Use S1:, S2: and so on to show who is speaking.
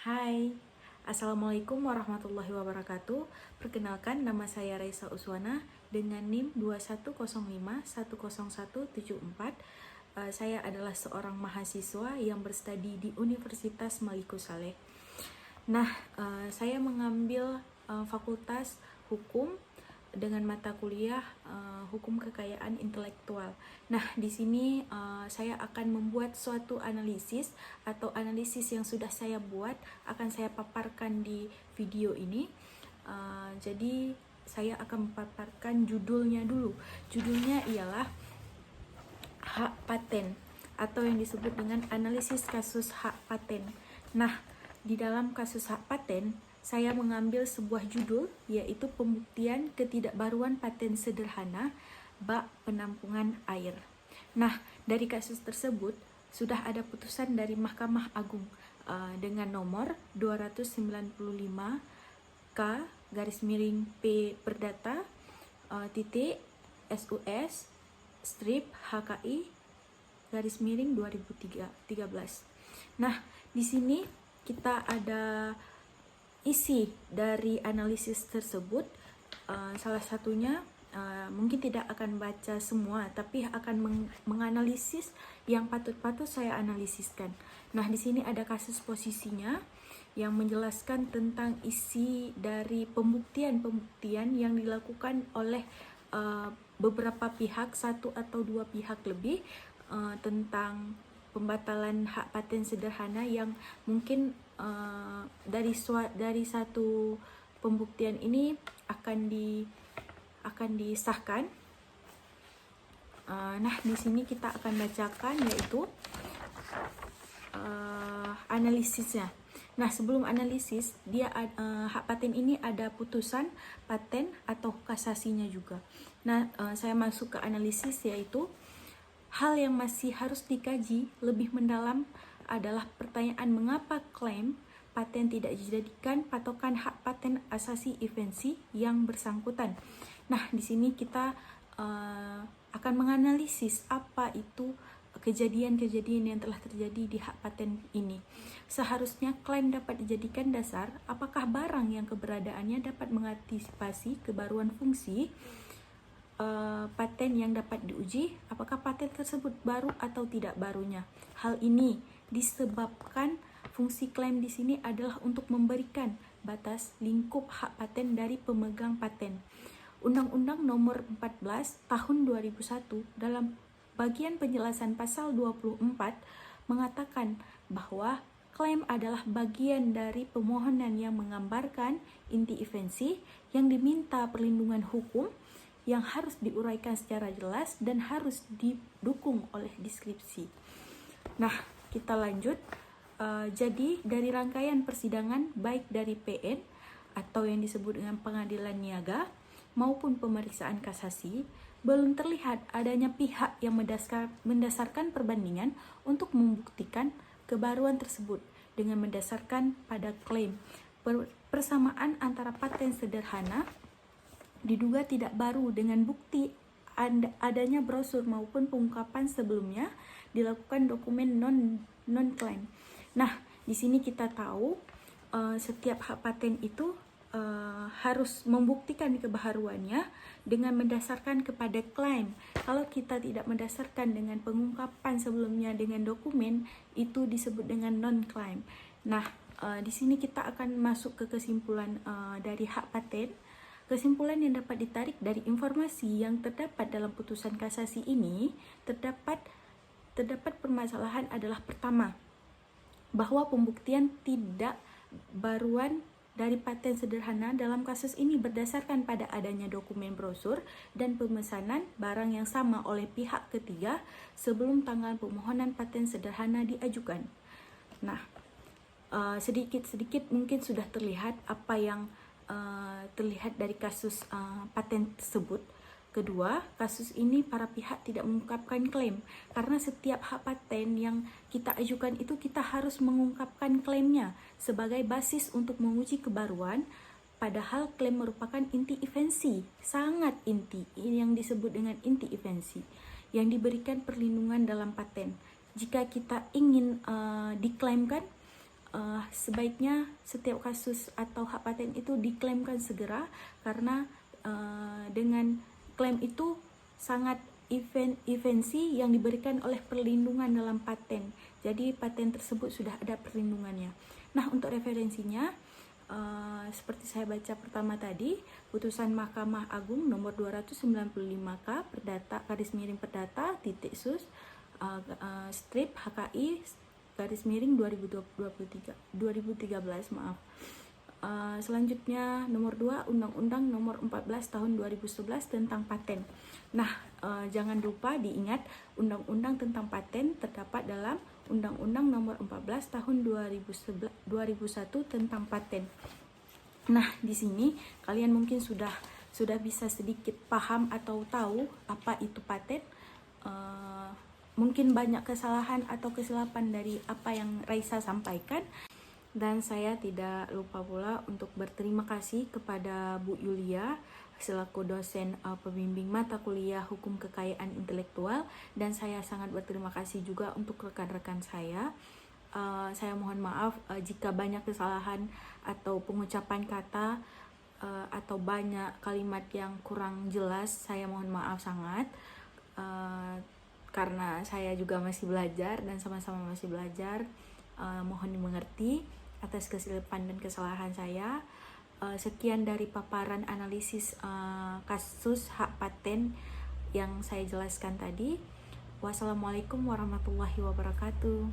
S1: Hai, Assalamualaikum warahmatullahi wabarakatuh. Perkenalkan, nama saya Raisa Uswana dengan NIM 2105101174. Saya adalah seorang mahasiswa yang berstudi di Universitas Maliku Saleh. Nah, saya mengambil Fakultas Hukum dengan mata kuliah Hukum Kekayaan Intelektual. Nah, di sini saya akan membuat suatu analisis atau analisis yang sudah saya buat akan saya paparkan di video ini. Jadi saya akan memaparkan judulnya dulu. Judulnya ialah hak paten atau yang disebut dengan analisis kasus hak paten. Nah, di dalam kasus hak paten saya mengambil sebuah judul, yaitu pembuktian ketidakbaruan paten sederhana bak penampungan air. Nah, dari kasus tersebut sudah ada putusan dari Mahkamah Agung dengan nomor 295 K garis miring P Perdata titik SUS strip HKI garis miring 2013. Nah, di sini kita ada isi dari analisis tersebut. Salah satunya mungkin tidak akan baca semua, tapi akan menganalisis yang patut-patut saya analisiskan. Nah, di sini ada kasus posisinya yang menjelaskan tentang isi dari pembuktian yang dilakukan oleh beberapa pihak, satu atau dua pihak lebih, tentang pembatalan hak paten sederhana yang mungkin dari satu pembuktian ini akan disahkan. Nah, di sini kita akan bacakan yaitu analisisnya. Nah, sebelum analisis, hak paten ini ada putusan paten atau kasasinya juga. Nah, saya masuk ke analisis, yaitu hal yang masih harus dikaji lebih mendalam adalah pertanyaan mengapa klaim paten tidak dijadikan patokan hak paten asasi invensi yang bersangkutan. Nah, di sini kita akan menganalisis apa itu kejadian-kejadian yang telah terjadi di hak paten ini. Seharusnya klaim dapat dijadikan dasar apakah barang yang keberadaannya dapat mengantisipasi kebaruan fungsi paten yang dapat diuji, apakah paten tersebut baru atau tidak barunya. Hal ini disebabkan fungsi klaim di sini adalah untuk memberikan batas lingkup hak paten dari pemegang paten. Undang-Undang Nomor 14 Tahun 2001 dalam bagian penjelasan pasal 24 mengatakan bahwa klaim adalah bagian dari permohonan yang menggambarkan inti invensi yang diminta perlindungan hukum yang harus diuraikan secara jelas dan harus didukung oleh deskripsi. Nah, kita lanjut. Jadi dari rangkaian persidangan baik dari PN atau yang disebut dengan pengadilan niaga maupun pemeriksaan kasasi, belum terlihat adanya pihak yang mendasarkan perbandingan untuk membuktikan kebaruan tersebut dengan mendasarkan pada klaim persamaan antara paten sederhana diduga tidak baru dengan bukti adanya brosur maupun pengungkapan sebelumnya dilakukan dokumen non-klaim. Nah, di sini kita tahu setiap hak paten itu harus membuktikan kebaharuannya dengan mendasarkan kepada klaim. Kalau kita tidak mendasarkan dengan pengungkapan sebelumnya dengan dokumen, itu disebut dengan non-klaim. Nah, di sini kita akan masuk ke kesimpulan dari hak paten. Kesimpulan yang dapat ditarik dari informasi yang terdapat dalam putusan kasasi ini, terdapat permasalahan adalah pertama, bahwa pembuktian tidak baruan dari paten sederhana dalam kasus ini berdasarkan pada adanya dokumen brosur dan pemesanan barang yang sama oleh pihak ketiga sebelum tanggal permohonan paten sederhana diajukan. Nah, sedikit-sedikit mungkin sudah terlihat apa yang terlihat dari kasus paten tersebut. Kedua, kasus ini para pihak tidak mengungkapkan klaim karena setiap hak paten yang kita ajukan itu kita harus mengungkapkan klaimnya sebagai basis untuk menguji kebaruan, padahal klaim merupakan inti invensi, sangat inti, yang disebut dengan inti invensi yang diberikan perlindungan dalam paten. Jika kita ingin diklaimkan sebaiknya setiap kasus atau hak paten itu diklaimkan segera, karena dengan klaim itu sangat esensi yang diberikan oleh perlindungan dalam paten. Jadi paten tersebut sudah ada perlindungannya. Nah, untuk referensinya, seperti saya baca pertama tadi, putusan Mahkamah Agung nomor 295K Perdata _Perdata sus strip HKI _2013 maaf. Selanjutnya nomor 2 Undang-Undang nomor 14 tahun 2011 tentang paten. Nah, jangan lupa diingat, Undang-Undang tentang paten terdapat dalam Undang-Undang nomor 14 tahun 2001 tentang paten. Nah, di sini kalian mungkin sudah bisa sedikit paham atau tahu apa itu paten. Mungkin banyak kesalahan atau kesilapan dari apa yang Raisa sampaikan. Dan saya tidak lupa pula untuk berterima kasih kepada Bu Yulia selaku dosen pembimbing mata kuliah Hukum Kekayaan Intelektual, dan saya sangat berterima kasih juga untuk rekan-rekan saya. Saya mohon maaf jika banyak kesalahan atau pengucapan kata atau banyak kalimat yang kurang jelas. Saya mohon maaf sangat, karena saya juga masih belajar dan sama-sama masih belajar. Mohon dimengerti atas kesilapan dan kesalahan saya. Sekian dari paparan analisis kasus hak paten yang saya jelaskan tadi. Wassalamualaikum warahmatullahi wabarakatuh.